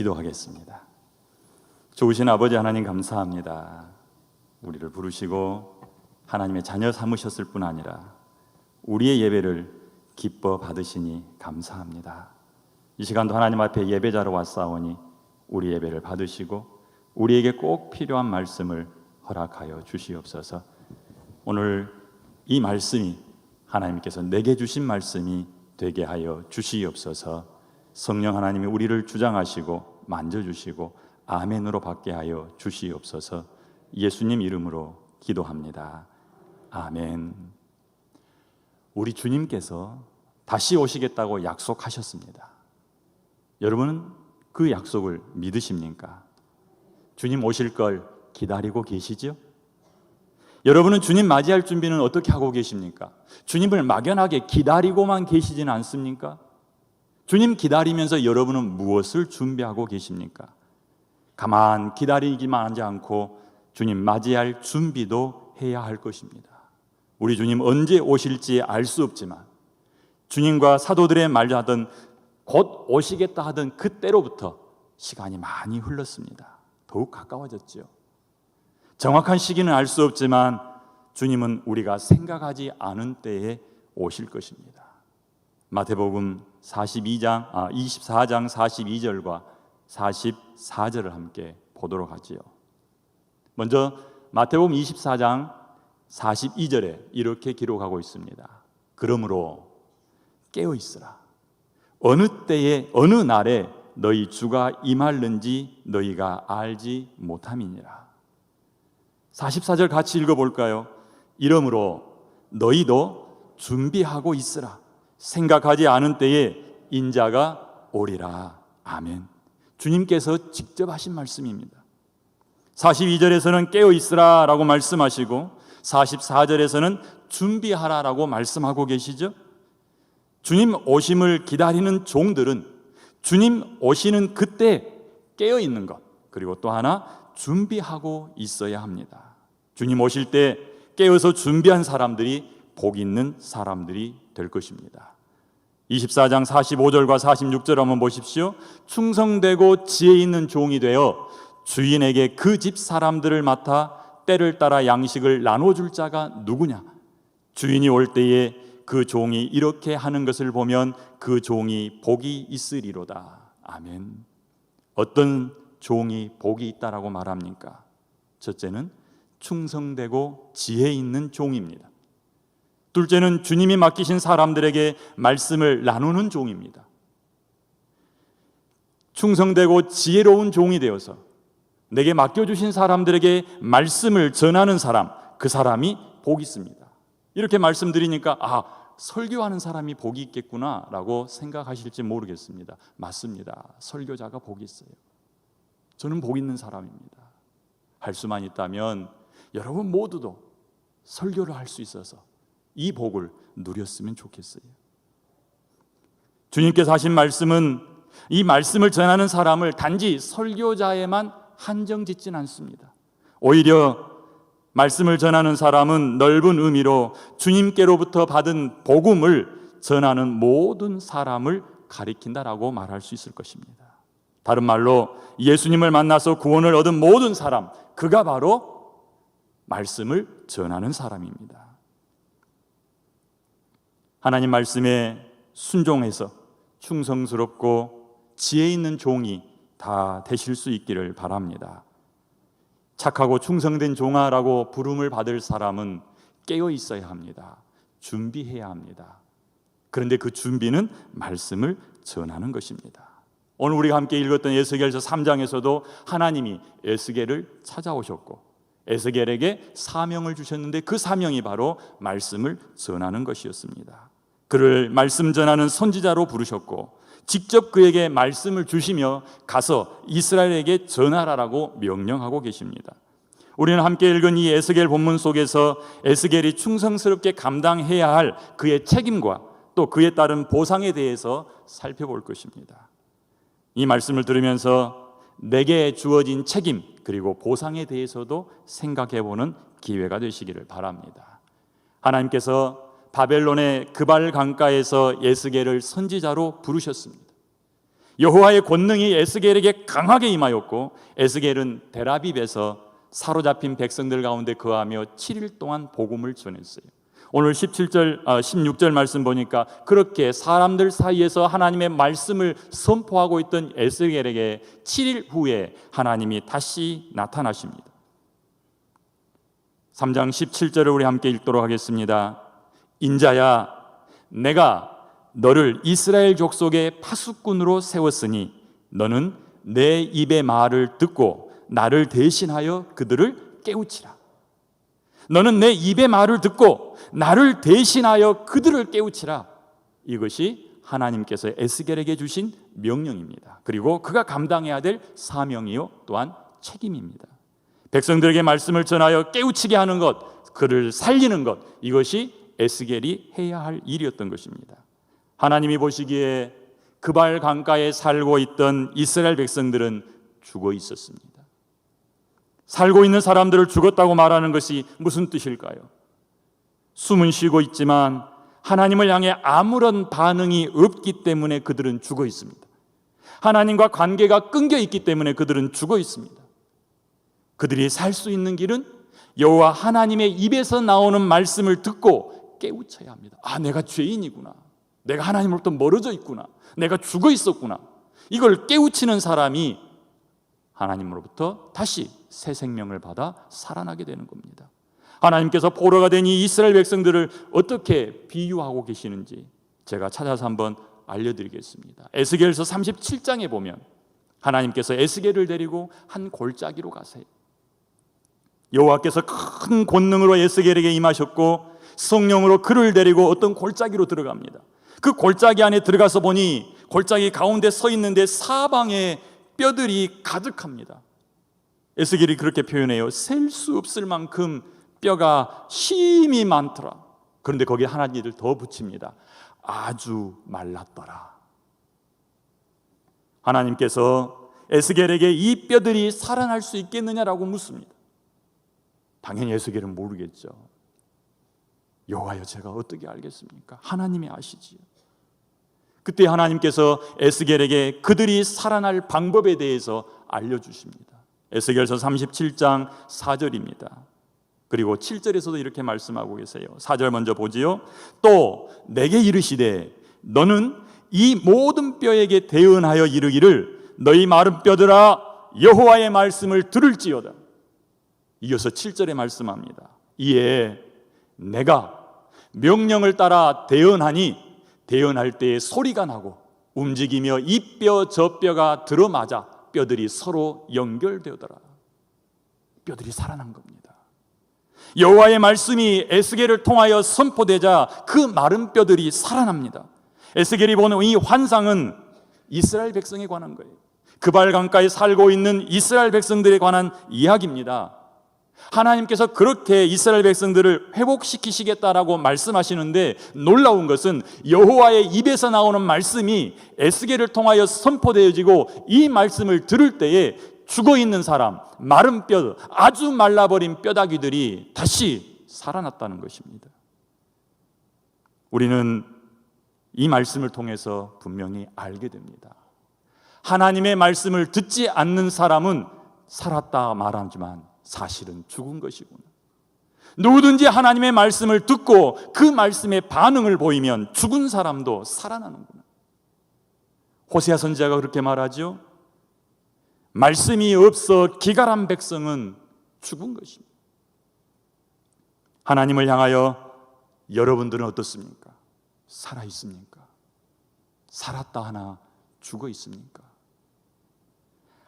기도하겠습니다. 좋으신 아버지 하나님 감사합니다. 우리를 부르시고 하나님의 자녀 삼으셨을 뿐 아니라 우리의 예배를 기뻐 받으시니 감사합니다. 이 시간도 하나님 앞에 예배자로 왔사오니 우리 예배를 받으시고 우리에게 꼭 필요한 말씀을 허락하여 주시옵소서. 오늘 이 말씀이 하나님께서 내게 주신 말씀이 되게 하여 주시옵소서. 성령 하나님이 우리를 주장하시고 만져주시고 아멘으로 받게 하여 주시옵소서. 예수님 이름으로 기도합니다. 아멘. 우리 주님께서 다시 오시겠다고 약속하셨습니다. 여러분은 그 약속을 믿으십니까? 주님 오실 걸 기다리고 계시죠? 여러분은 주님 맞이할 준비는 어떻게 하고 계십니까? 주님을 막연하게 기다리고만 계시지는 않습니까? 주님 기다리면서 여러분은 무엇을 준비하고 계십니까? 가만 기다리기만 하지 않고 주님 맞이할 준비도 해야 할 것입니다. 우리 주님 언제 오실지 알 수 없지만 주님과 사도들의 말하던 곧 오시겠다 하던 그때로부터 시간이 많이 흘렀습니다. 더욱 가까워졌죠. 정확한 시기는 알 수 없지만 주님은 우리가 생각하지 않은 때에 오실 것입니다. 마태복음 24장 42절과 44절을 함께 보도록 하지요. 먼저 마태복음 24장 42절에 이렇게 기록하고 있습니다. 그러므로 깨어 있으라. 어느 때에 어느 날에 너희 주가 임할는지 너희가 알지 못함이니라. 44절 같이 읽어볼까요? 이러므로 너희도 준비하고 있으라. 생각하지 않은 때에 인자가 오리라. 아멘. 주님께서 직접 하신 말씀입니다. 42절에서는 깨어 있으라 라고 말씀하시고 44절에서는 준비하라 라고 말씀하고 계시죠. 주님 오심을 기다리는 종들은 주님 오시는 그때 깨어 있는 것, 그리고 또 하나 준비하고 있어야 합니다. 주님 오실 때 깨어서 준비한 사람들이 복 있는 사람들이 될 것입니다. 24장 45절과 46절 한번 보십시오. 충성되고 지혜 있는 종이 되어 주인에게 그 집 사람들을 맡아 때를 따라 양식을 나눠줄 자가 누구냐? 주인이 올 때에 그 종이 이렇게 하는 것을 보면 그 종이 복이 있으리로다. 아멘. 어떤 종이 복이 있다라고 말합니까? 첫째는 충성되고 지혜 있는 종입니다. 둘째는 주님이 맡기신 사람들에게 말씀을 나누는 종입니다. 충성되고 지혜로운 종이 되어서 내게 맡겨주신 사람들에게 말씀을 전하는 사람, 그 사람이 복이 있습니다. 이렇게 말씀드리니까 설교하는 사람이 복이 있겠구나 라고 생각하실지 모르겠습니다. 맞습니다. 설교자가 복이 있어요. 저는 복 있는 사람입니다. 할 수만 있다면 여러분 모두도 설교를 할 수 있어서 이 복을 누렸으면 좋겠어요. 주님께서 하신 말씀은 이 말씀을 전하는 사람을 단지 설교자에만 한정짓진 않습니다. 오히려 말씀을 전하는 사람은 넓은 의미로 주님께로부터 받은 복음을 전하는 모든 사람을 가리킨다라고 말할 수 있을 것입니다. 다른 말로 예수님을 만나서 구원을 얻은 모든 사람, 그가 바로 말씀을 전하는 사람입니다. 하나님 말씀에 순종해서 충성스럽고 지혜 있는 종이 다 되실 수 있기를 바랍니다. 착하고 충성된 종아라고 부름을 받을 사람은 깨어 있어야 합니다. 준비해야 합니다. 그런데 그 준비는 말씀을 전하는 것입니다. 오늘 우리가 함께 읽었던 에스겔서 3장에서도 하나님이 에스겔을 찾아오셨고 에스겔에게 사명을 주셨는데 그 사명이 바로 말씀을 전하는 것이었습니다. 그를 말씀 전하는 선지자로 부르셨고 직접 그에게 말씀을 주시며 가서 이스라엘에게 전하라라고 명령하고 계십니다. 우리는 함께 읽은 이 에스겔 본문 속에서 에스겔이 충성스럽게 감당해야 할 그의 책임과 또 그에 따른 보상에 대해서 살펴볼 것입니다. 이 말씀을 들으면서 내게 주어진 책임 그리고 보상에 대해서도 생각해보는 기회가 되시기를 바랍니다. 하나님께서 바벨론의 그발 강가에서 에스겔을 선지자로 부르셨습니다. 여호와의 권능이 에스겔에게 강하게 임하였고 에스겔은 데라빕에서 사로잡힌 백성들 가운데 거하며 7일 동안 복음을 전했어요. 오늘 16절 말씀 보니까 그렇게 사람들 사이에서 하나님의 말씀을 선포하고 있던 에스겔에게 7일 후에 하나님이 다시 나타나십니다. 3장 17절을 우리 함께 읽도록 하겠습니다. 인자야, 내가 너를 이스라엘 족속의 파수꾼으로 세웠으니 너는 내 입의 말을 듣고 나를 대신하여 그들을 깨우치라. 너는 내 입의 말을 듣고 나를 대신하여 그들을 깨우치라. 이것이 하나님께서 에스겔에게 주신 명령입니다. 그리고 그가 감당해야 될 사명이요 또한 책임입니다. 백성들에게 말씀을 전하여 깨우치게 하는 것, 그를 살리는 것, 이것이 에스겔이 해야 할 일이었던 것입니다. 하나님이 보시기에 그발 강가에 살고 있던 이스라엘 백성들은 죽어 있었습니다. 살고 있는 사람들을 죽었다고 말하는 것이 무슨 뜻일까요? 숨은 쉬고 있지만 하나님을 향해 아무런 반응이 없기 때문에 그들은 죽어 있습니다. 하나님과 관계가 끊겨 있기 때문에 그들은 죽어 있습니다. 그들이 살 수 있는 길은 여호와 하나님의 입에서 나오는 말씀을 듣고 깨우쳐야 합니다. 아, 내가 죄인이구나. 내가 하나님으로부터 멀어져 있구나. 내가 죽어 있었구나. 이걸 깨우치는 사람이 하나님으로부터 다시 새 생명을 받아 살아나게 되는 겁니다. 하나님께서 포로가 된 이 이스라엘 백성들을 어떻게 비유하고 계시는지 제가 찾아서 한번 알려드리겠습니다. 에스겔서 37장에 보면 하나님께서 에스겔을 데리고 한 골짜기로 가세요. 여호와께서 큰 권능으로 에스겔에게 임하셨고 성령으로 그를 데리고 어떤 골짜기로 들어갑니다. 그 골짜기 안에 들어가서 보니 골짜기 가운데 서 있는데 사방에 뼈들이 가득합니다. 에스겔이 그렇게 표현해요. 셀 수 없을 만큼 뼈가 심이 많더라. 그런데 거기에 하나님을 더 붙입니다. 아주 말랐더라. 하나님께서 에스겔에게 이 뼈들이 살아날 수 있겠느냐라고 묻습니다. 당연히 에스겔은 모르겠죠. 여호와여, 제가 어떻게 알겠습니까? 하나님이 아시지요. 그때 하나님께서 에스겔에게 그들이 살아날 방법에 대해서 알려주십니다. 에스겔서 37장 4절입니다. 그리고 7절에서도 이렇게 말씀하고 계세요. 4절 먼저 보지요. 또 내게 이르시되 너는 이 모든 뼈에게 대언하여 이르기를 너희 마른 뼈들아 여호와의 말씀을 들을지어다. 이어서 7절에 말씀합니다. 이에 내가 명령을 따라 대언하니 대언할 때에 소리가 나고 움직이며 이 뼈 저 뼈가 들어맞아 뼈들이 서로 연결되더라. 뼈들이 살아난 겁니다. 여호와의 말씀이 에스겔을 통하여 선포되자 그 마른 뼈들이 살아납니다. 에스겔이 보는 이 환상은 이스라엘 백성에 관한 거예요. 그발 강가에 살고 있는 이스라엘 백성들에 관한 이야기입니다. 하나님께서 그렇게 이스라엘 백성들을 회복시키시겠다라고 말씀하시는데 놀라운 것은 여호와의 입에서 나오는 말씀이 에스겔을 통하여 선포되어지고 이 말씀을 들을 때에 죽어있는 사람, 마른 뼈, 아주 말라버린 뼈다귀들이 다시 살아났다는 것입니다. 우리는 이 말씀을 통해서 분명히 알게 됩니다. 하나님의 말씀을 듣지 않는 사람은 살았다 말하지만 사실은 죽은 것이구나. 누구든지 하나님의 말씀을 듣고 그 말씀에 반응을 보이면 죽은 사람도 살아나는구나. 호세아 선지자가 그렇게 말하죠. 말씀이 없어 기갈한 백성은 죽은 것입니다. 하나님을 향하여 여러분들은 어떻습니까? 살아 있습니까? 살았다 하나 죽어 있습니까?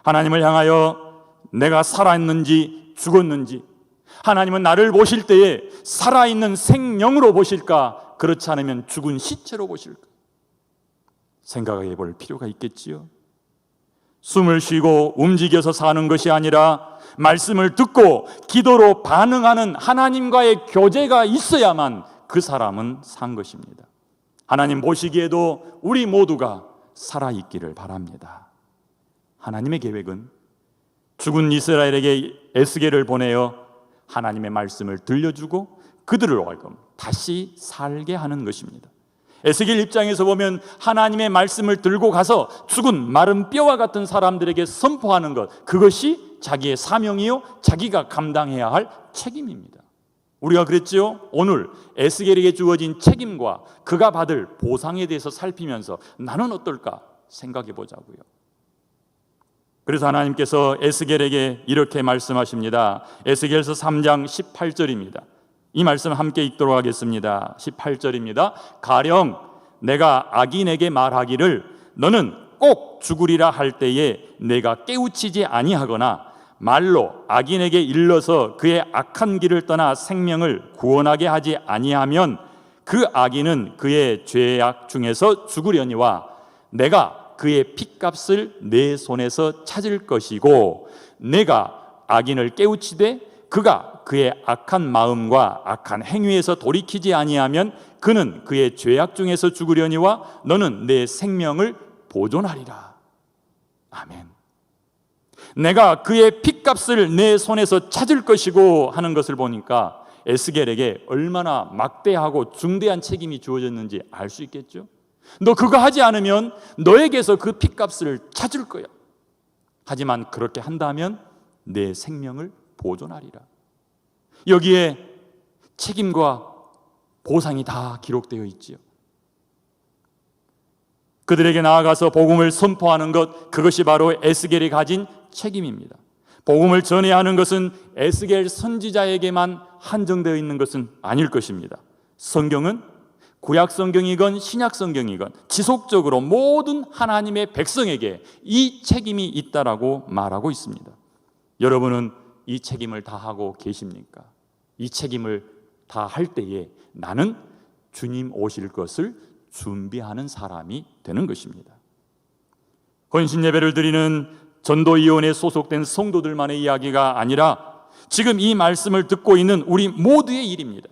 하나님을 향하여 내가 살아있는지 죽었는지, 하나님은 나를 보실 때에 살아있는 생명으로 보실까, 그렇지 않으면 죽은 시체로 보실까? 생각해 볼 필요가 있겠지요. 숨을 쉬고 움직여서 사는 것이 아니라 말씀을 듣고 기도로 반응하는 하나님과의 교제가 있어야만 그 사람은 산 것입니다. 하나님 보시기에도 우리 모두가 살아있기를 바랍니다. 하나님의 계획은 죽은 이스라엘에게 에스겔을 보내어 하나님의 말씀을 들려주고 그들을 하여금 다시 살게 하는 것입니다. 에스겔 입장에서 보면 하나님의 말씀을 들고 가서 죽은 마른 뼈와 같은 사람들에게 선포하는 것, 그것이 자기의 사명이요 자기가 감당해야 할 책임입니다. 우리가 그랬지요? 오늘 에스겔에게 주어진 책임과 그가 받을 보상에 대해서 살피면서 나는 어떨까 생각해 보자고요. 그래서 하나님께서 에스겔에게 이렇게 말씀하십니다. 에스겔서 3장 18절입니다. 이 말씀 함께 읽도록 하겠습니다. 18절입니다. 가령 내가 악인에게 말하기를 너는 꼭 죽으리라 할 때에 내가 깨우치지 아니하거나 말로 악인에게 일러서 그의 악한 길을 떠나 생명을 구원하게 하지 아니하면 그 악인은 그의 죄악 중에서 죽으려니와 내가 그의 핏값을 내 손에서 찾을 것이고 내가 악인을 깨우치되 그가 그의 악한 마음과 악한 행위에서 돌이키지 아니하면 그는 그의 죄악 중에서 죽으려니와 너는 내 생명을 보존하리라. 아멘. 내가 그의 핏값을 내 손에서 찾을 것이고 하는 것을 보니까 에스겔에게 얼마나 막대하고 중대한 책임이 주어졌는지 알 수 있겠죠. 너 그거 하지 않으면 너에게서 그 핏값을 찾을 거야. 하지만 그렇게 한다면 내 생명을 보존하리라. 여기에 책임과 보상이 다 기록되어 있지요. 그들에게 나아가서 복음을 선포하는 것, 그것이 바로 에스겔이 가진 책임입니다. 복음을 전해야 하는 것은 에스겔 선지자에게만 한정되어 있는 것은 아닐 것입니다. 성경은 구약 성경이건 신약 성경이건 지속적으로 모든 하나님의 백성에게 이 책임이 있다라고 말하고 있습니다. 여러분은 이 책임을 다하고 계십니까? 이 책임을 다할 때에 나는 주님 오실 것을 준비하는 사람이 되는 것입니다. 헌신 예배를 드리는 전도위원회에 소속된 성도들만의 이야기가 아니라 지금 이 말씀을 듣고 있는 우리 모두의 일입니다.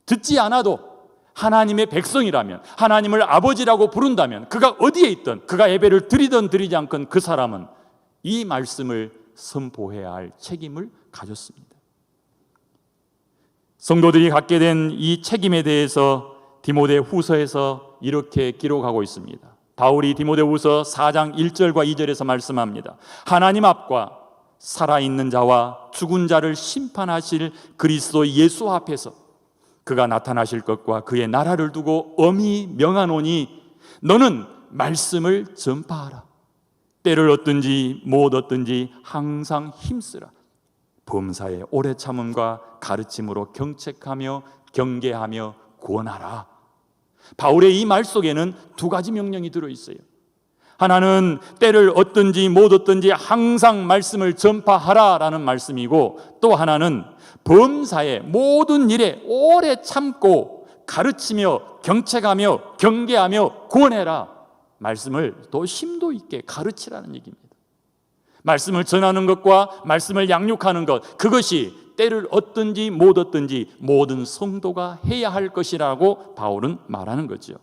듣지 않아도 하나님의 백성이라면, 하나님을 아버지라고 부른다면, 그가 어디에 있든, 그가 예배를 드리든 드리지 않건 그 사람은 이 말씀을 선포해야 할 책임을 가졌습니다. 성도들이 갖게 된 이 책임에 대해서 디모데 후서에서 이렇게 기록하고 있습니다. 바울이 디모데 후서 4장 1절과 2절에서 말씀합니다. 하나님 앞과 살아있는 자와 죽은 자를 심판하실 그리스도 예수 앞에서 그가 나타나실 것과 그의 나라를 두고 엄히 명하노니 너는 말씀을 전파하라. 때를 얻든지 못 얻든지 항상 힘쓰라. 범사에 오래 참음과 가르침으로 경책하며 경계하며 구원하라. 바울의 이 말 속에는 두 가지 명령이 들어있어요. 하나는 때를 얻든지 못 얻든지 항상 말씀을 전파하라라는 말씀이고, 또 하나는 범사의 모든 일에 오래 참고 가르치며 경책하며 경계하며 구원해라. 말씀을 더 심도 있게 가르치라는 얘기입니다. 말씀을 전하는 것과 말씀을 양육하는 것, 그것이 때를 얻든지 못 얻든지 모든 성도가 해야 할 것이라고 바울은 말하는 거죠.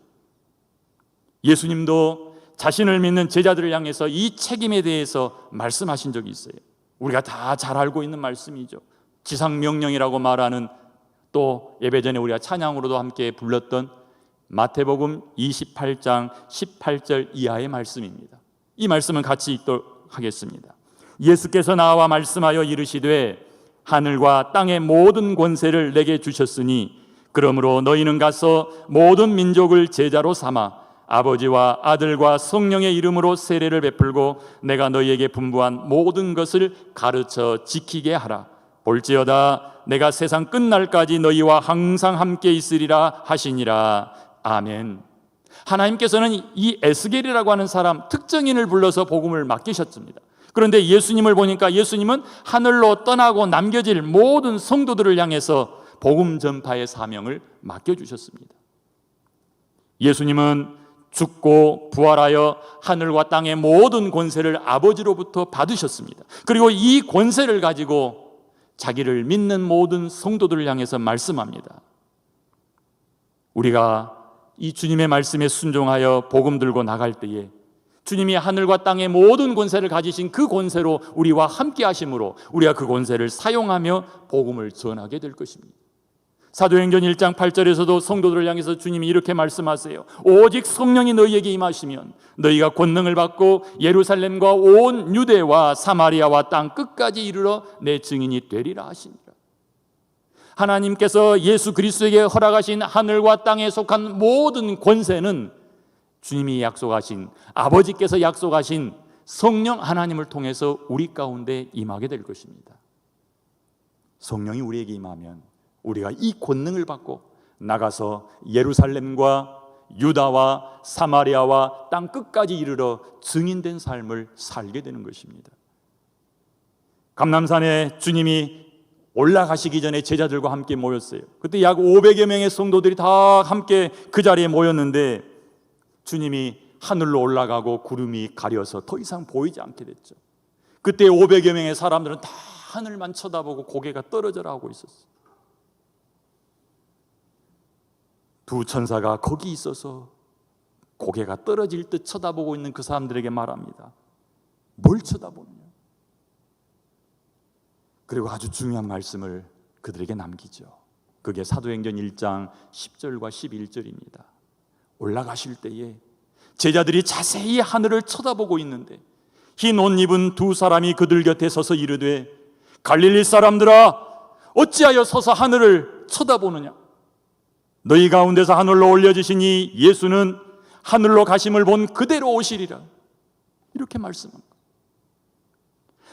예수님도 자신을 믿는 제자들을 향해서 이 책임에 대해서 말씀하신 적이 있어요. 우리가 다 잘 알고 있는 말씀이죠. 지상명령이라고 말하는, 또 예배 전에 우리가 찬양으로도 함께 불렀던 마태복음 28장 18절 이하의 말씀입니다. 이 말씀은 같이 읽도록 하겠습니다. 예수께서 나와 말씀하여 이르시되 하늘과 땅의 모든 권세를 내게 주셨으니 그러므로 너희는 가서 모든 민족을 제자로 삼아 아버지와 아들과 성령의 이름으로 세례를 베풀고 내가 너희에게 분부한 모든 것을 가르쳐 지키게 하라. 볼지어다 내가 세상 끝날까지 너희와 항상 함께 있으리라 하시니라. 아멘. 하나님께서는 이 에스겔이라고 하는 사람 특정인을 불러서 복음을 맡기셨습니다. 그런데 예수님을 보니까 예수님은 하늘로 떠나고 남겨질 모든 성도들을 향해서 복음 전파의 사명을 맡겨주셨습니다. 예수님은 죽고 부활하여 하늘과 땅의 모든 권세를 아버지로부터 받으셨습니다. 그리고 이 권세를 가지고 자기를 믿는 모든 성도들을 향해서 말씀합니다. 우리가 이 주님의 말씀에 순종하여 복음 들고 나갈 때에 주님이 하늘과 땅의 모든 권세를 가지신 그 권세로 우리와 함께 하심으로 우리가 그 권세를 사용하며 복음을 전하게 될 것입니다. 사도행전 1장 8절에서도 성도들을 향해서 주님이 이렇게 말씀하세요. 오직 성령이 너희에게 임하시면 너희가 권능을 받고 예루살렘과 온 유대와 사마리아와 땅 끝까지 이르러 내 증인이 되리라 하시니라. 하나님께서 예수 그리스도에게 허락하신 하늘과 땅에 속한 모든 권세는 주님이 약속하신, 아버지께서 약속하신 성령 하나님을 통해서 우리 가운데 임하게 될 것입니다. 성령이 우리에게 임하면 우리가 이 권능을 받고 나가서 예루살렘과 유다와 사마리아와 땅 끝까지 이르러 증인된 삶을 살게 되는 것입니다. 감람산에 주님이 올라가시기 전에 제자들과 함께 모였어요. 그때 약 500여 명의 성도들이 다 함께 그 자리에 모였는데 주님이 하늘로 올라가고 구름이 가려서 더 이상 보이지 않게 됐죠. 그때 500여 명의 사람들은 다 하늘만 쳐다보고 고개가 떨어져라 하고 있었어요. 두 천사가 거기 있어서 고개가 떨어질 듯 쳐다보고 있는 그 사람들에게 말합니다. 뭘 쳐다보느냐? 그리고 아주 중요한 말씀을 그들에게 남기죠. 그게 사도행전 1장 10절과 11절입니다. 올라가실 때에 제자들이 자세히 하늘을 쳐다보고 있는데 흰 옷 입은 두 사람이 그들 곁에 서서 이르되 갈릴리 사람들아 어찌하여 서서 하늘을 쳐다보느냐? 너희 가운데서 하늘로 올려지시니 예수는 하늘로 가심을 본 그대로 오시리라. 이렇게 말씀합니다.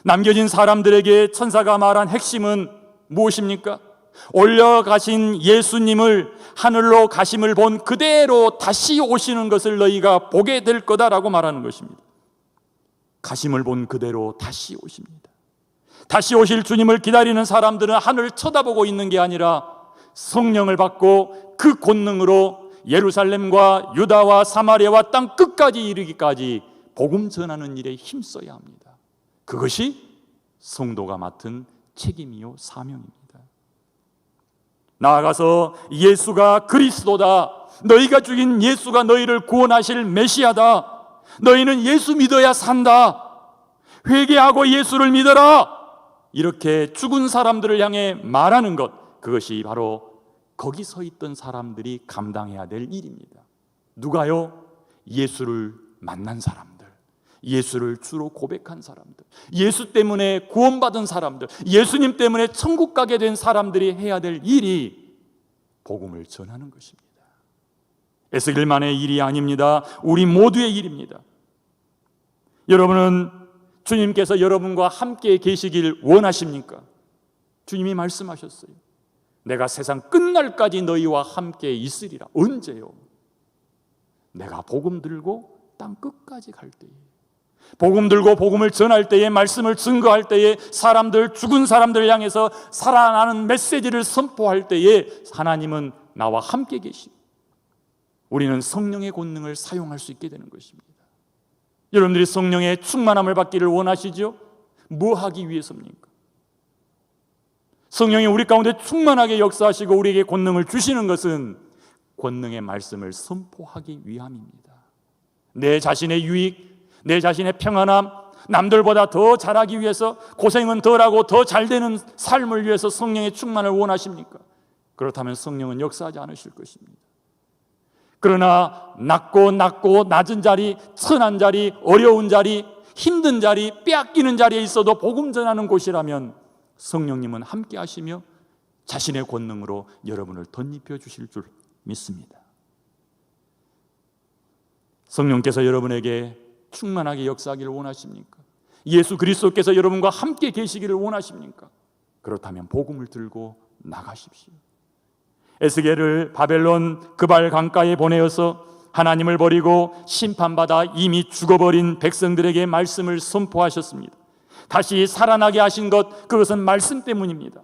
남겨진 사람들에게 천사가 말한 핵심은 무엇입니까? 올려가신 예수님을 하늘로 가심을 본 그대로 다시 오시는 것을 너희가 보게 될 거다라고 말하는 것입니다. 가심을 본 그대로 다시 오십니다. 다시 오실 주님을 기다리는 사람들은 하늘을 쳐다보고 있는 게 아니라 성령을 받고 그 권능으로 예루살렘과 유다와 사마리아와 땅 끝까지 이르기까지 복음 전하는 일에 힘써야 합니다. 그것이 성도가 맡은 책임이요 사명입니다. 나아가서 예수가 그리스도다, 너희가 죽인 예수가 너희를 구원하실 메시아다, 너희는 예수 믿어야 산다, 회개하고 예수를 믿어라, 이렇게 죽은 사람들을 향해 말하는 것, 그것이 바로 거기 서 있던 사람들이 감당해야 될 일입니다. 누가요? 예수를 만난 사람들, 예수를 주로 고백한 사람들, 예수 때문에 구원받은 사람들, 예수님 때문에 천국 가게 된 사람들이 해야 될 일이 복음을 전하는 것입니다. 에스겔만의 일이 아닙니다. 우리 모두의 일입니다. 여러분은 주님께서 여러분과 함께 계시길 원하십니까? 주님이 말씀하셨어요. 내가 세상 끝날까지 너희와 함께 있으리라. 언제요? 내가 복음 들고 땅 끝까지 갈 때에, 복음 들고 복음을 전할 때에, 말씀을 증거할 때에, 사람들, 죽은 사람들을 향해서 살아나는 메시지를 선포할 때에 하나님은 나와 함께 계시고 우리는 성령의 권능을 사용할 수 있게 되는 것입니다. 여러분들이 성령의 충만함을 받기를 원하시죠? 뭐 하기 위해서입니까? 성령이 우리 가운데 충만하게 역사하시고 우리에게 권능을 주시는 것은 권능의 말씀을 선포하기 위함입니다. 내 자신의 유익, 내 자신의 평안함, 남들보다 더 잘하기 위해서, 고생은 덜하고 더 잘되는 삶을 위해서 성령의 충만을 원하십니까? 그렇다면 성령은 역사하지 않으실 것입니다. 그러나 낮고 낮은 자리, 천한 자리, 어려운 자리, 힘든 자리, 빼앗기는 자리에 있어도 복음 전하는 곳이라면 성령님은 함께 하시며 자신의 권능으로 여러분을 덧입혀 주실 줄 믿습니다. 성령께서 여러분에게 충만하게 역사하기를 원하십니까? 예수 그리스도께서 여러분과 함께 계시기를 원하십니까? 그렇다면 복음을 들고 나가십시오. 에스겔을 바벨론 그발 강가에 보내어서 하나님을 버리고 심판받아 이미 죽어버린 백성들에게 말씀을 선포하셨습니다. 다시 살아나게 하신 것, 그것은 말씀 때문입니다.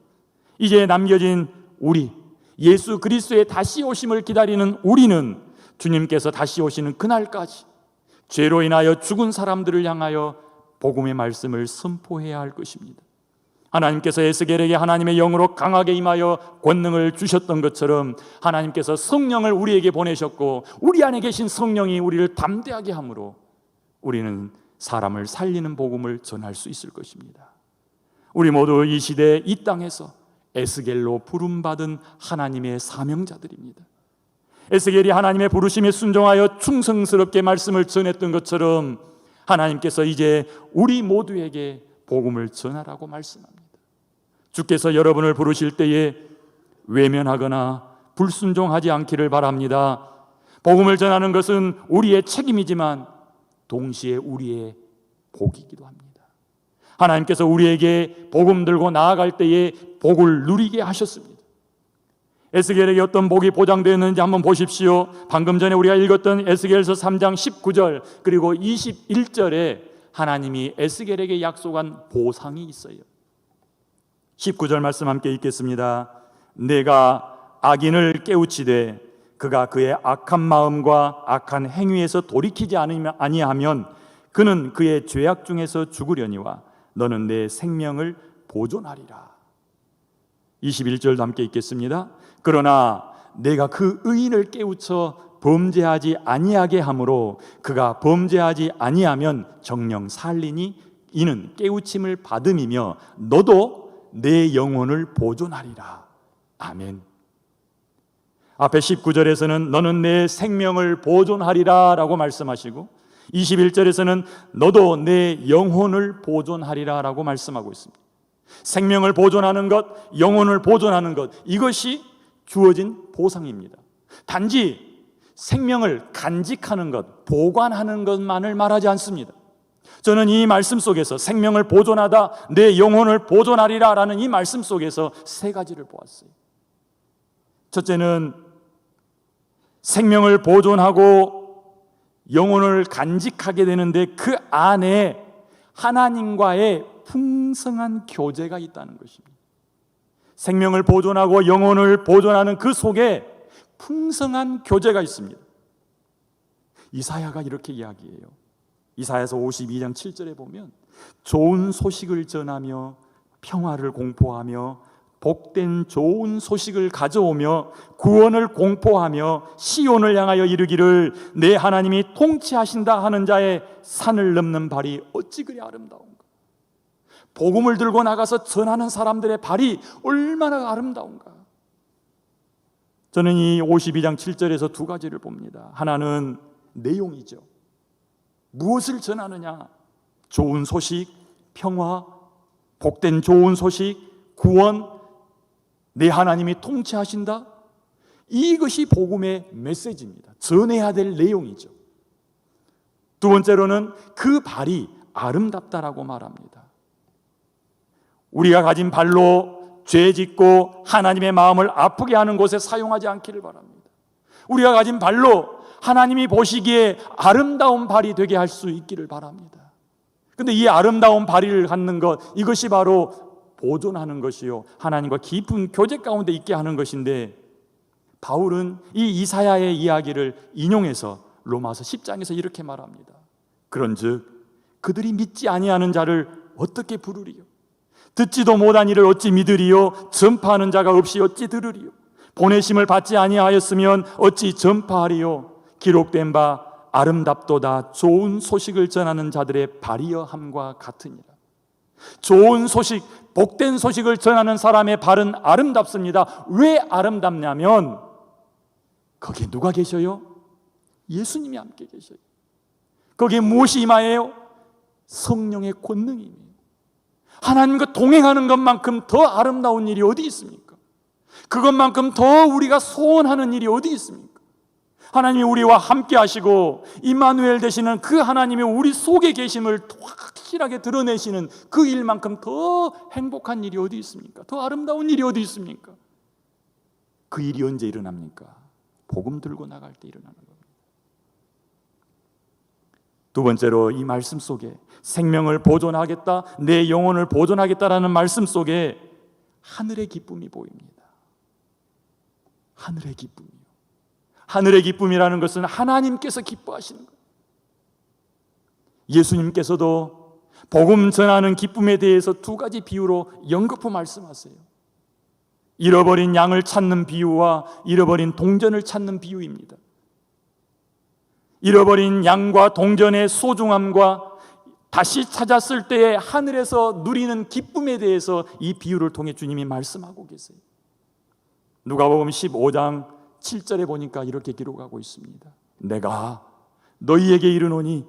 이제 남겨진 우리, 예수 그리스도의 다시 오심을 기다리는 우리는 주님께서 다시 오시는 그날까지 죄로 인하여 죽은 사람들을 향하여 복음의 말씀을 선포해야 할 것입니다. 하나님께서 에스겔에게 하나님의 영으로 강하게 임하여 권능을 주셨던 것처럼 하나님께서 성령을 우리에게 보내셨고 우리 안에 계신 성령이 우리를 담대하게 함으로 우리는 사람을 살리는 복음을 전할 수 있을 것입니다. 우리 모두 이 시대 이 땅에서 에스겔로 부름받은 하나님의 사명자들입니다. 에스겔이 하나님의 부르심에 순종하여 충성스럽게 말씀을 전했던 것처럼 하나님께서 이제 우리 모두에게 복음을 전하라고 말씀합니다. 주께서 여러분을 부르실 때에 외면하거나 불순종하지 않기를 바랍니다. 복음을 전하는 것은 우리의 책임이지만 동시에 우리의 복이기도 합니다. 하나님께서 우리에게 복음 들고 나아갈 때에 복을 누리게 하셨습니다. 에스겔에게 어떤 복이 보장되었는지 한번 보십시오. 방금 전에 우리가 읽었던 에스겔서 3장 19절 그리고 21절에 하나님이 에스겔에게 약속한 보상이 있어요. 19절 말씀 함께 읽겠습니다. 내가 악인을 깨우치되 그가 그의 악한 마음과 악한 행위에서 돌이키지 아니하면 그는 그의 죄악 중에서 죽으려니와 너는 내 생명을 보존하리라. 21절도 함께 읽겠습니다. 그러나 내가 그 의인을 깨우쳐 범죄하지 아니하게 하므로 그가 범죄하지 아니하면 정녕 살리니 이는 깨우침을 받음이며 너도 내 영혼을 보존하리라. 아멘. 앞에 19절에서는 너는 내 생명을 보존하리라 라고 말씀하시고 21절에서는 너도 내 영혼을 보존하리라 라고 말씀하고 있습니다. 생명을 보존하는 것, 영혼을 보존하는 것, 이것이 주어진 보상입니다. 단지 생명을 간직하는 것, 보관하는 것만을 말하지 않습니다. 저는 이 말씀 속에서 생명을 보존하다, 내 영혼을 보존하리라 라는 이 말씀 속에서 세 가지를 보았어요. 첫째는 생명을 보존하고 영혼을 간직하게 되는데 그 안에 하나님과의 풍성한 교제가 있다는 것입니다. 생명을 보존하고 영혼을 보존하는 그 속에 풍성한 교제가 있습니다. 이사야가 이렇게 이야기해요. 이사야서 52장 7절에 보면 좋은 소식을 전하며 평화를 공포하며 복된 좋은 소식을 가져오며 구원을 공포하며 시온을 향하여 이르기를 내 하나님이 통치하신다 하는 자의 산을 넘는 발이 어찌 그리 아름다운가. 복음을 들고 나가서 전하는 사람들의 발이 얼마나 아름다운가. 저는 이 52장 7절에서 두 가지를 봅니다. 하나는 내용이죠. 무엇을 전하느냐? 좋은 소식, 평화, 복된 좋은 소식, 구원, 내 하나님이 통치하신다. 이것이 복음의 메시지입니다. 전해야 될 내용이죠. 두 번째로는 그 발이 아름답다라고 말합니다. 우리가 가진 발로 죄 짓고 하나님의 마음을 아프게 하는 곳에 사용하지 않기를 바랍니다. 우리가 가진 발로 하나님이 보시기에 아름다운 발이 되게 할 수 있기를 바랍니다. 그런데 이 아름다운 발을 갖는 것, 이것이 바로 보존하는 것이요 하나님과 깊은 교제 가운데 있게 하는 것인데, 바울은 이 이사야의 이야기를 인용해서 로마서 10장에서 이렇게 말합니다. 그런즉 그들이 믿지 아니하는 자를 어떻게 부르리요? 듣지도 못한 이를 어찌 믿으리요? 전파하는 자가 없이 어찌 들으리요? 보내심을 받지 아니하였으면 어찌 전파하리요? 기록된 바 아름답도다 좋은 소식을 전하는 자들의 발이여 함과 같으니라. 좋은 소식, 복된 소식을 전하는 사람의 발은 아름답습니다. 왜 아름답냐면 거기에 누가 계셔요? 예수님이 함께 계셔요. 거기에 무엇이 임하여요? 성령의 권능입니다. 하나님과 동행하는 것만큼 더 아름다운 일이 어디 있습니까? 그것만큼 더 우리가 소원하는 일이 어디 있습니까? 하나님이 우리와 함께 하시고 임마누엘 되시는 그 하나님이 우리 속에 계심을 확실하게 드러내시는 그 일만큼 더 행복한 일이 어디 있습니까? 더 아름다운 일이 어디 있습니까? 그 일이 언제 일어납니까? 복음 들고 나갈 때 일어나는 겁니다. 두 번째로 이 말씀 속에 생명을 보존하겠다, 내 영혼을 보존하겠다라는 말씀 속에 하늘의 기쁨이 보입니다. 하늘의 기쁨이요. 하늘의 기쁨이라는 것은 하나님께서 기뻐하시는 거예요. 예수님께서도 복음 전하는 기쁨에 대해서 두 가지 비유로 연거푸 말씀하세요. 잃어버린 양을 찾는 비유와 잃어버린 동전을 찾는 비유입니다. 잃어버린 양과 동전의 소중함과 다시 찾았을 때에 하늘에서 누리는 기쁨에 대해서 이 비유를 통해 주님이 말씀하고 계세요. 누가복음 15장 7절에 보니까 이렇게 기록하고 있습니다. 내가 너희에게 이르노니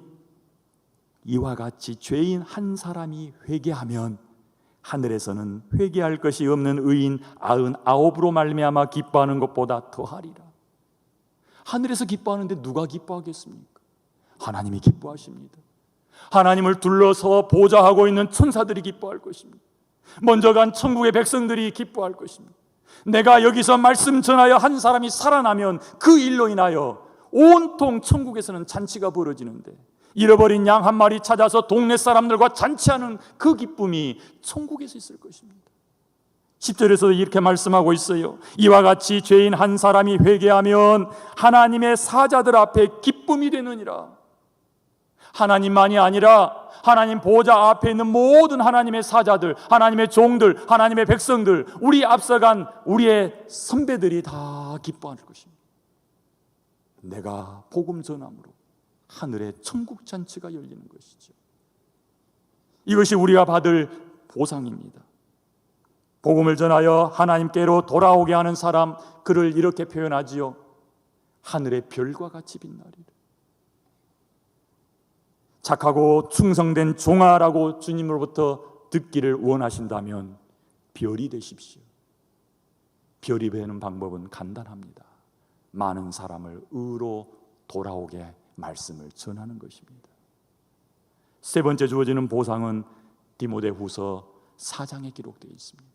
이와 같이 죄인 한 사람이 회개하면 하늘에서는 회개할 것이 없는 의인 99으로 말미암아 기뻐하는 것보다 더하리라. 하늘에서 기뻐하는데 누가 기뻐하겠습니까? 하나님이 기뻐하십니다. 하나님을 둘러서 보좌하고 있는 천사들이 기뻐할 것입니다. 먼저 간 천국의 백성들이 기뻐할 것입니다. 내가 여기서 말씀 전하여 한 사람이 살아나면 그 일로 인하여 온통 천국에서는 잔치가 벌어지는데, 잃어버린 양 한 마리 찾아서 동네 사람들과 잔치하는 그 기쁨이 천국에서 있을 것입니다. 10절에서도 이렇게 말씀하고 있어요. 이와 같이 죄인 한 사람이 회개하면 하나님의 사자들 앞에 기쁨이 되느니라. 하나님만이 아니라 하나님 보좌 앞에 있는 모든 하나님의 사자들, 하나님의 종들, 하나님의 백성들, 우리 앞서간 우리의 선배들이 다 기뻐할 것입니다. 내가 복음 전함으로 하늘의 천국 잔치가 열리는 것이죠. 이것이 우리가 받을 보상입니다. 복음을 전하여 하나님께로 돌아오게 하는 사람, 그를 이렇게 표현하지요. 하늘의 별과 같이 빛나리라. 착하고 충성된 종아라고 주님으로부터 듣기를 원하신다면 별이 되십시오. 별이 되는 방법은 간단합니다. 많은 사람을 의로 돌아오게 말씀을 전하는 것입니다. 세 번째 주어지는 보상은 디모데후서 4장에 기록되어 있습니다.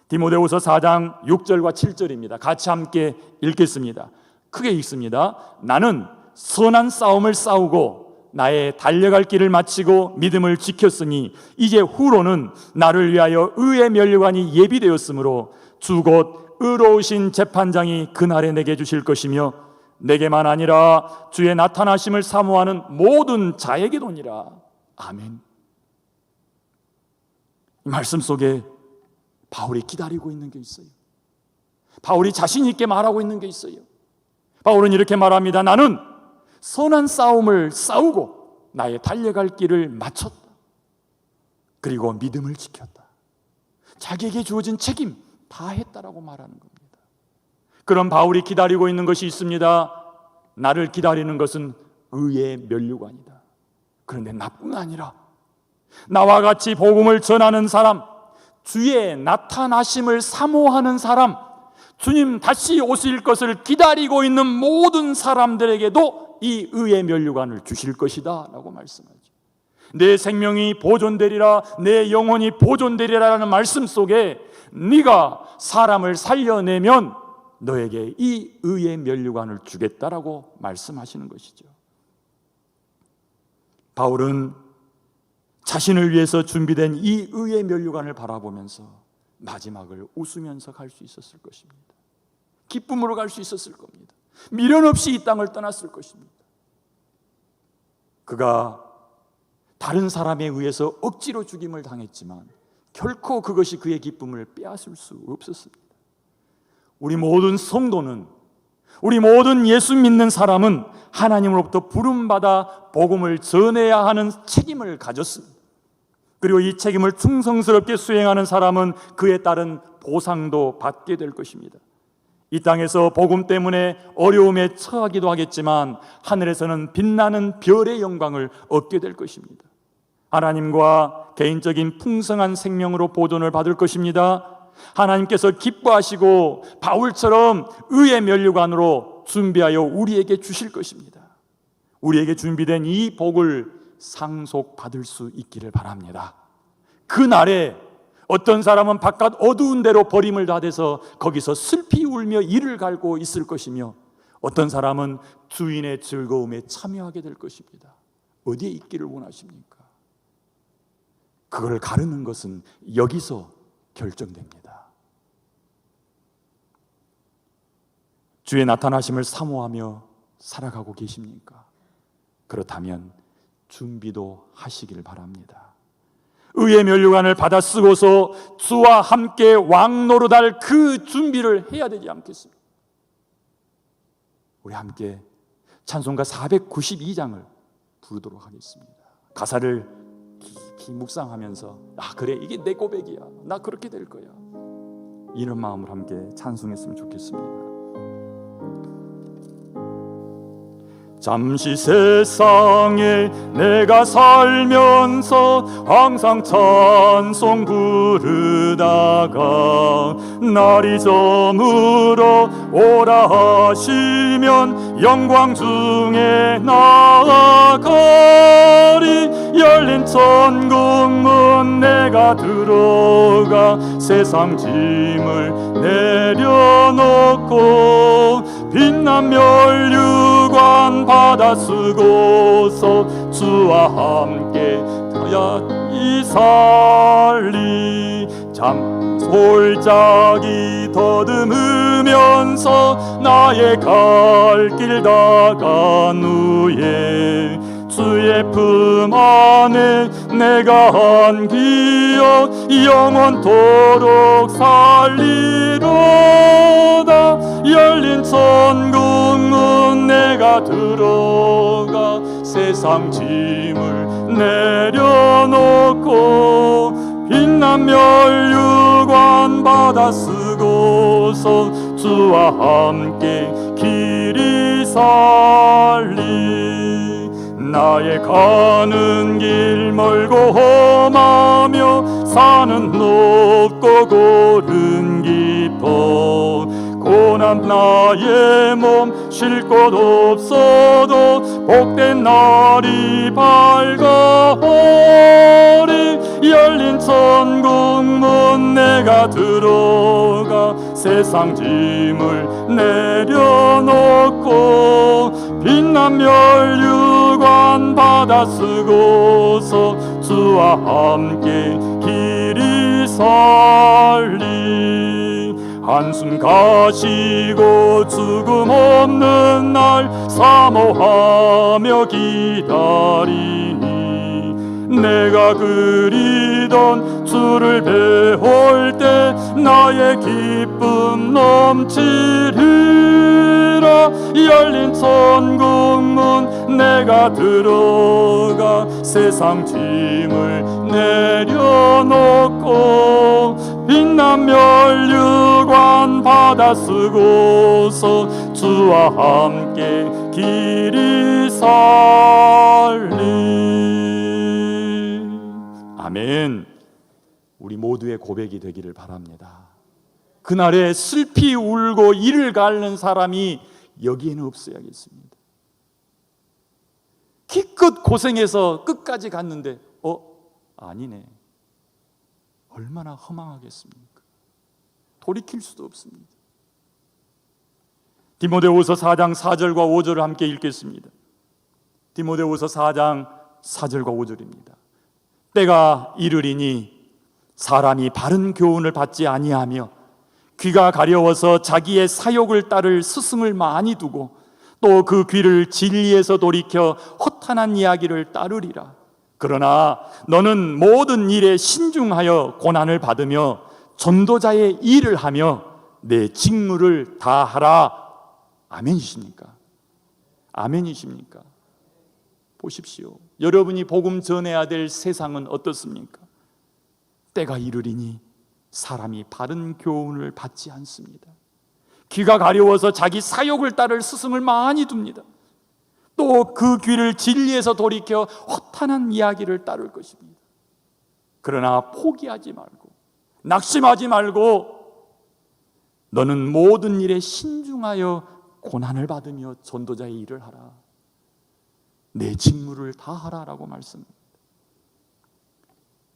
디모데후서 4장 6절과 7절입니다. 같이 함께 읽겠습니다. 크게 읽습니다. 나는 선한 싸움을 싸우고 나의 달려갈 길을 마치고 믿음을 지켰으니 이제 후로는 나를 위하여 의의 면류관이 예비되었으므로 주 곧 의로우신 재판장이 그날에 내게 주실 것이며 내게만 아니라 주의 나타나심을 사모하는 모든 자에게도니라. 아멘. 이 말씀 속에 바울이 기다리고 있는 게 있어요. 바울이 자신 있게 말하고 있는 게 있어요. 바울은 이렇게 말합니다. 나는 선한 싸움을 싸우고 나의 달려갈 길을 마쳤다. 그리고 믿음을 지켰다. 자기에게 주어진 책임 다 했다라고 말하는 겁니다. 그런 바울이 기다리고 있는 것이 있습니다. 나를 기다리는 것은 의의 면류관이다. 그런데 나뿐 아니라 나와 같이 복음을 전하는 사람, 주의 나타나심을 사모하는 사람, 주님 다시 오실 것을 기다리고 있는 모든 사람들에게도 이 의의 면류관을 주실 것이다 라고 말씀하죠. 내 생명이 보존되리라, 내 영혼이 보존되리라라는 말씀 속에 네가 사람을 살려내면 너에게 이 의의 면류관을 주겠다라고 말씀하시는 것이죠. 바울은 자신을 위해서 준비된 이 의의 면류관을 바라보면서 마지막을 웃으면서 갈 수 있었을 것입니다. 기쁨으로 갈 수 있었을 겁니다. 미련 없이 이 땅을 떠났을 것입니다. 그가 다른 사람에 의해서 억지로 죽임을 당했지만 결코 그것이 그의 기쁨을 빼앗을 수 없었습니다. 우리 모든 성도는, 우리 모든 예수 믿는 사람은 하나님으로부터 부름받아 복음을 전해야 하는 책임을 가졌습니다. 그리고 이 책임을 충성스럽게 수행하는 사람은 그에 따른 보상도 받게 될 것입니다. 이 땅에서 복음 때문에 어려움에 처하기도 하겠지만 하늘에서는 빛나는 별의 영광을 얻게 될 것입니다. 하나님과 개인적인 풍성한 생명으로 보존을 받을 것입니다. 하나님께서 기뻐하시고 바울처럼 의의 면류관으로 준비하여 우리에게 주실 것입니다. 우리에게 준비된 이 복을 상속받을 수 있기를 바랍니다. 그날에 어떤 사람은 바깥 어두운 데로 버림을 받아서 거기서 슬피 울며 이를 갈고 있을 것이며 어떤 사람은 주인의 즐거움에 참여하게 될 것입니다. 어디에 있기를 원하십니까? 그걸 가르는 것은 여기서 결정됩니다. 주의 나타나심을 사모하며 살아가고 계십니까? 그렇다면 준비도 하시길 바랍니다. 의의 면류관을 받아 쓰고서 주와 함께 왕노릇할 그 준비를 해야 되지 않겠습니까? 우리 함께 찬송가 492장을 부르도록 하겠습니다. 가사를 깊이 묵상하면서 그래, 이게 내 고백이야, 나 그렇게 될 거야, 이런 마음을 함께 찬송했으면 좋겠습니다. 잠시 세상에 내가 살면서 항상 찬송 부르다가 날이 저물어 오라 하시면 영광 중에 나아가리. 열린 천국문 내가 들어가 세상 짐을 내려놓고 빛난 멸류관 받아 쓰고서 주와 함께 이 살리. 솔짝이 더듬으면서 나의 갈 길 다간 후에 주의 품 안에 내가 안기어 영원토록 살리로다. 열린 천국문 내가 들어가 세상 짐을 내려놓고 빛난 멸류관 받아 쓰고서 주와 함께 길이 살리. 나의 가는 길 멀고 험하며 산은 높고 고른 깊어 고난 나의 몸 쉴 곳 없어도 복된 날이 밝아오리. 열린 천국문 내가 들어가 세상 짐을 내려놓고 빛난 멸류관 받아 쓰고서 주와 함께 길이 살리. 한숨 가시고 죽음 없는 날 사모하며 기다리니 내가 그리던 주를 배울 때 나의 기쁨 넘치리라. 열린 천국문 내가 들어가 세상 짐을 내려놓고 빛난 멸류관 받아 쓰고서 주와 함께 길이 살리. 아멘. 우리 모두의 고백이 되기를 바랍니다. 그날에 슬피 울고 이를 갈는 사람이 여기에는 없어야겠습니다. 기껏 고생해서 끝까지 갔는데 아니네. 얼마나 허망하겠습니까? 돌이킬 수도 없습니다. 디모데후서 4장 4절과 5절을 함께 읽겠습니다. 디모데후서 4장 4절과 5절입니다. 때가 이르리니 사람이 바른 교훈을 받지 아니하며 귀가 가려워서 자기의 사욕을 따를 스승을 많이 두고 또 그 귀를 진리에서 돌이켜 허탄한 이야기를 따르리라. 그러나 너는 모든 일에 신중하여 고난을 받으며 전도자의 일을 하며 내 직무를 다하라. 아멘이십니까? 아멘이십니까? 보십시오. 여러분이 복음 전해야 될 세상은 어떻습니까? 때가 이르리니 사람이 바른 교훈을 받지 않습니다. 귀가 가려워서 자기 사욕을 따를 스승을 많이 둡니다. 또 그 귀를 진리에서 돌이켜 허탄한 이야기를 따를 것입니다. 그러나 포기하지 말고 낙심하지 말고 너는 모든 일에 신중하여 고난을 받으며 전도자의 일을 하라. 내 직무를 다하라라고 말씀합니다.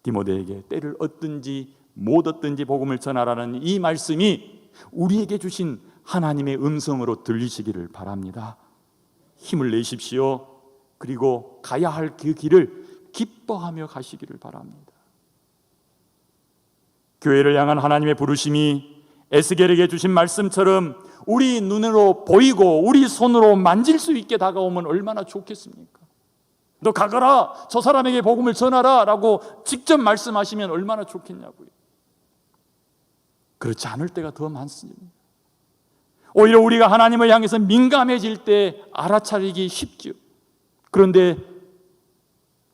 디모데에게 때를 얻든지 못 얻든지 복음을 전하라는 이 말씀이 우리에게 주신 하나님의 음성으로 들리시기를 바랍니다. 힘을 내십시오. 그리고 가야 할 그 길을 기뻐하며 가시기를 바랍니다. 교회를 향한 하나님의 부르심이 에스겔에게 주신 말씀처럼 우리 눈으로 보이고 우리 손으로 만질 수 있게 다가오면 얼마나 좋겠습니까? 너 가거라, 저 사람에게 복음을 전하라 라고 직접 말씀하시면 얼마나 좋겠냐고요. 그렇지 않을 때가 더 많습니다. 오히려 우리가 하나님을 향해서 민감해질 때 알아차리기 쉽죠. 그런데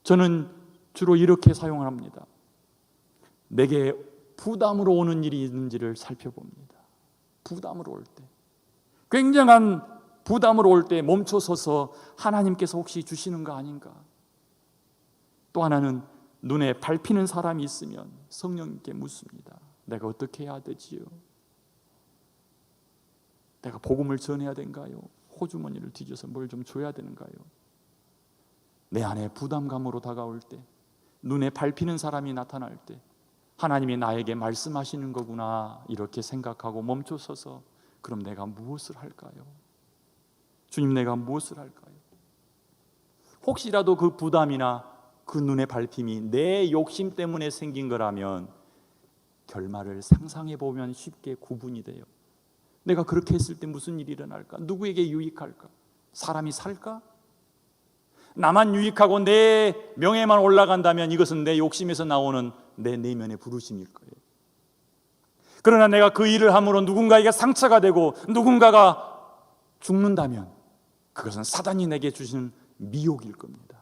저는 주로 이렇게 사용을 합니다. 내게 부담으로 오는 일이 있는지를 살펴봅니다. 부담으로 올 때, 굉장한 부담으로 올 때 멈춰서서 하나님께서 혹시 주시는 거 아닌가? 또 하나는 눈에 밟히는 사람이 있으면 성령님께 묻습니다. 내가 어떻게 해야 되지요? 내가 복음을 전해야 되는가요? 호주머니를 뒤져서 뭘 좀 줘야 되는가요? 내 안에 부담감으로 다가올 때, 눈에 밟히는 사람이 나타날 때 하나님이 나에게 말씀하시는 거구나 이렇게 생각하고 멈춰서서 그럼 내가 무엇을 할까요? 주님, 내가 무엇을 할까요? 혹시라도 그 부담이나 그 눈에 밟힘이 내 욕심 때문에 생긴 거라면 결말을 상상해 보면 쉽게 구분이 돼요. 내가 그렇게 했을 때 무슨 일이 일어날까? 누구에게 유익할까? 사람이 살까? 나만 유익하고 내 명예만 올라간다면 이것은 내 욕심에서 나오는 내 내면의 부르심일 거예요. 그러나 내가 그 일을 함으로 누군가에게 상처가 되고 누군가가 죽는다면 그것은 사단이 내게 주신 미혹일 겁니다.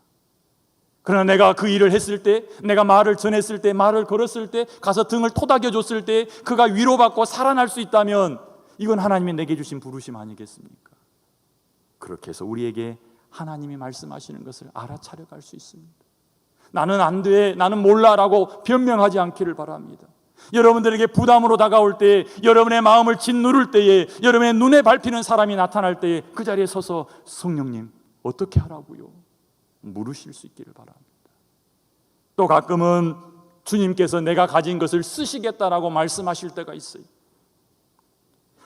그러나 내가 그 일을 했을 때, 내가 말을 전했을 때, 말을 걸었을 때, 가서 등을 토닥여 줬을 때 그가 위로받고 살아날 수 있다면 이건 하나님이 내게 주신 부르심 아니겠습니까? 그렇게 해서 우리에게 하나님이 말씀하시는 것을 알아차려 갈 수 있습니다. 나는 안 돼, 나는 몰라라고 변명하지 않기를 바랍니다. 여러분들에게 부담으로 다가올 때, 여러분의 마음을 짓누를 때에, 여러분의 눈에 밟히는 사람이 나타날 때에 그 자리에 서서 성령님 어떻게 하라고요? 물으실 수 있기를 바랍니다. 또 가끔은 주님께서 내가 가진 것을 쓰시겠다라고 말씀하실 때가 있어요.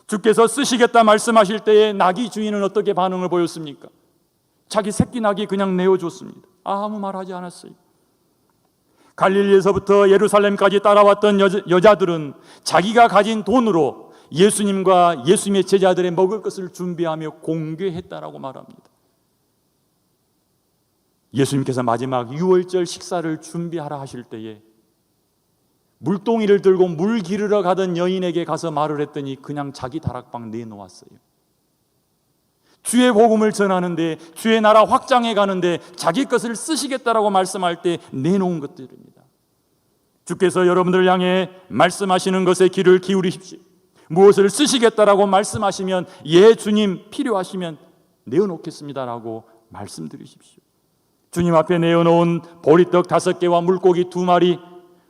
주께서 쓰시겠다 말씀하실 때에 나귀 주인은 어떻게 반응을 보였습니까? 자기 새끼 나귀 그냥 내어줬습니다. 아무 말하지 않았어요. 갈릴리에서부터 예루살렘까지 따라왔던 여자들은 자기가 가진 돈으로 예수님과 예수님의 제자들의 먹을 것을 준비하며 공개했다라고 말합니다. 예수님께서 마지막 유월절 식사를 준비하라 하실 때에 물동이를 들고 물 기르러 가던 여인에게 가서 말을 했더니 그냥 자기 다락방 내놓았어요. 주의 복음을 전하는데, 주의 나라 확장해 가는데 자기 것을 쓰시겠다라고 말씀할 때 내놓은 것들입니다. 주께서 여러분들을 향해 말씀하시는 것에 귀를 기울이십시오. 무엇을 쓰시겠다라고 말씀하시면 예 주님 필요하시면 내어놓겠습니다라고 말씀드리십시오. 주님 앞에 내어놓은 보리떡 5개와 물고기 2마리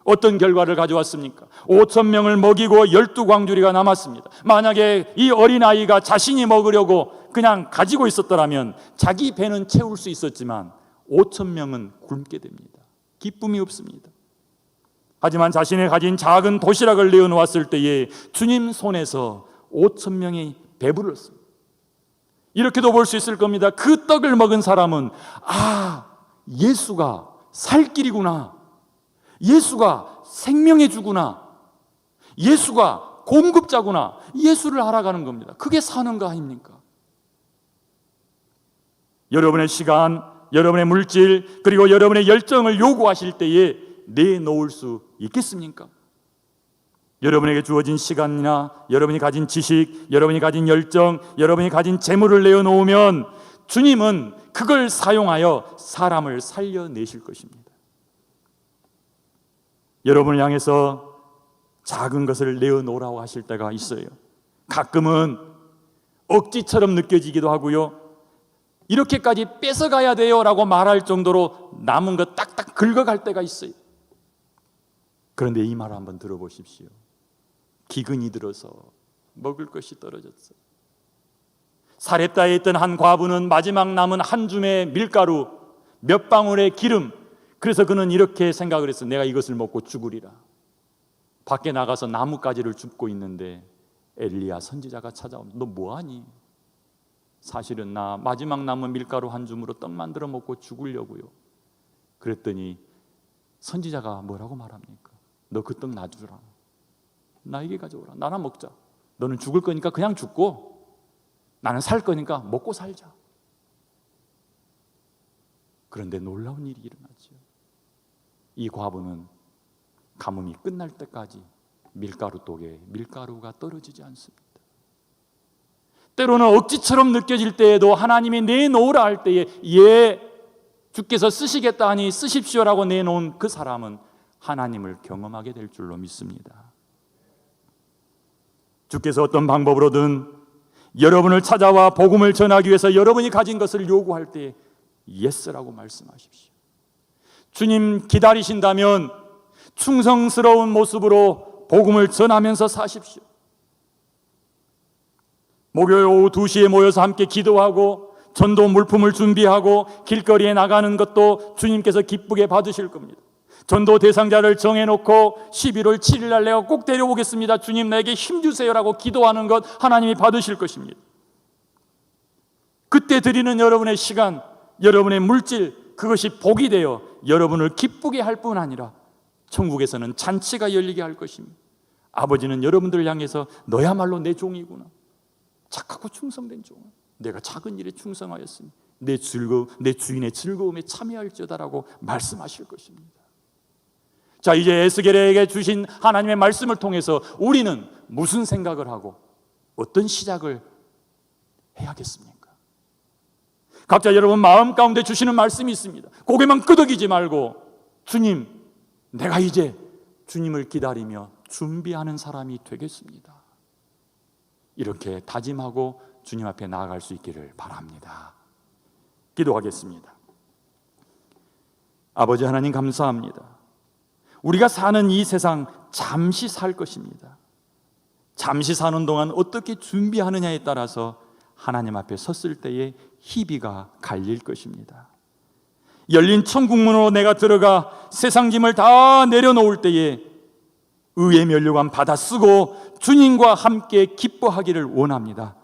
어떤 결과를 가져왔습니까? 5,000명을 먹이고 12광주리가 남았습니다. 만약에 이 어린아이가 자신이 먹으려고 그냥 가지고 있었더라면 자기 배는 채울 수 있었지만 5,000명은 굶게 됩니다. 기쁨이 없습니다. 하지만 자신이 가진 작은 도시락을 내어놓았을 때에 주님 손에서 5,000명이 배불렀습니다. 이렇게도 볼 수 있을 겁니다. 그 떡을 먹은 사람은 예수가 살 길이구나, 예수가 생명의 주구나, 예수가 공급자구나, 예수를 알아가는 겁니다. 그게 사는 거 아닙니까? 여러분의 시간, 여러분의 물질, 그리고 여러분의 열정을 요구하실 때에 내놓을 수 있겠습니까? 여러분에게 주어진 시간이나 여러분이 가진 지식, 여러분이 가진 열정, 여러분이 가진 재물을 내어놓으면 주님은 그걸 사용하여 사람을 살려내실 것입니다. 여러분을 향해서 작은 것을 내어놓으라고 하실 때가 있어요. 가끔은 억지처럼 느껴지기도 하고요, 이렇게까지 뺏어가야 돼요 라고 말할 정도로 남은 거 딱딱 긁어갈 때가 있어요. 그런데 이 말을 한번 들어보십시오. 기근이 들어서 먹을 것이 떨어졌어요. 사렙다에 있던 한 과부는 마지막 남은 한 줌의 밀가루, 몇 방울의 기름, 그래서 그는 이렇게 생각을 했어요. 내가 이것을 먹고 죽으리라. 밖에 나가서 나뭇가지를 줍고 있는데 엘리야 선지자가 찾아오면 너 뭐하니? 사실은 나 마지막 남은 밀가루 한 줌으로 떡 만들어 먹고 죽으려고요. 그랬더니 선지자가 뭐라고 말합니까? 너 그 떡 놔주라. 나에게 가져오라. 나랑 먹자. 너는 죽을 거니까 그냥 죽고 나는 살 거니까 먹고 살자. 그런데 놀라운 일이 일어나죠. 이 과부는 가뭄이 끝날 때까지 밀가루 독에 밀가루가 떨어지지 않습니다. 때로는 억지처럼 느껴질 때에도 하나님이 내놓으라 할 때에 예, 주께서 쓰시겠다 하니 쓰십시오라고 내놓은 그 사람은 하나님을 경험하게 될 줄로 믿습니다. 주께서 어떤 방법으로든 여러분을 찾아와 복음을 전하기 위해서 여러분이 가진 것을 요구할 때 예스라고 말씀하십시오. 주님 기다리신다면 충성스러운 모습으로 복음을 전하면서 사십시오. 목요일 오후 2시에 모여서 함께 기도하고 전도 물품을 준비하고 길거리에 나가는 것도 주님께서 기쁘게 받으실 겁니다. 전도 대상자를 정해놓고 11월 7일 날 내가 꼭 데려오겠습니다, 주님 나에게 힘주세요라고 기도하는 것 하나님이 받으실 것입니다. 그때 드리는 여러분의 시간, 여러분의 물질, 그것이 복이 되어 여러분을 기쁘게 할 뿐 아니라 천국에서는 잔치가 열리게 할 것입니다. 아버지는 여러분들을 향해서 너야말로 내 종이구나, 착하고 충성된 종, 내가 작은 일에 충성하였으니 내 주인의 즐거움에 참여할지어다라고 말씀하실 것입니다. 자, 이제 에스겔에게 주신 하나님의 말씀을 통해서 우리는 무슨 생각을 하고 어떤 시작을 해야겠습니까? 각자 여러분 마음 가운데 주시는 말씀이 있습니다. 고개만 끄덕이지 말고 주님, 내가 이제 주님을 기다리며 준비하는 사람이 되겠습니다, 이렇게 다짐하고 주님 앞에 나아갈 수 있기를 바랍니다. 기도하겠습니다. 아버지 하나님 감사합니다. 우리가 사는 이 세상 잠시 살 것입니다. 잠시 사는 동안 어떻게 준비하느냐에 따라서 하나님 앞에 섰을 때의 희비가 갈릴 것입니다. 열린 천국문으로 내가 들어가 세상 짐을 다 내려놓을 때에 의의 면류관 받아 쓰고 주님과 함께 기뻐하기를 원합니다.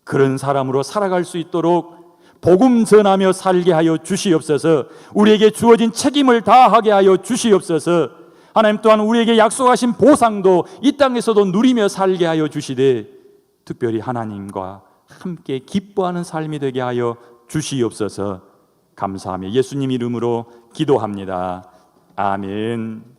그런 사람으로 살아갈 수 있도록 복음 전하며 살게 하여 주시옵소서. 우리에게 주어진 책임을 다하게 하여 주시옵소서. 하나님 또한 우리에게 약속하신 보상도 이 땅에서도 누리며 살게 하여 주시되 특별히 하나님과 함께 기뻐하는 삶이 되게 하여 주시옵소서. 감사하며 예수님 이름으로 기도합니다. 아멘.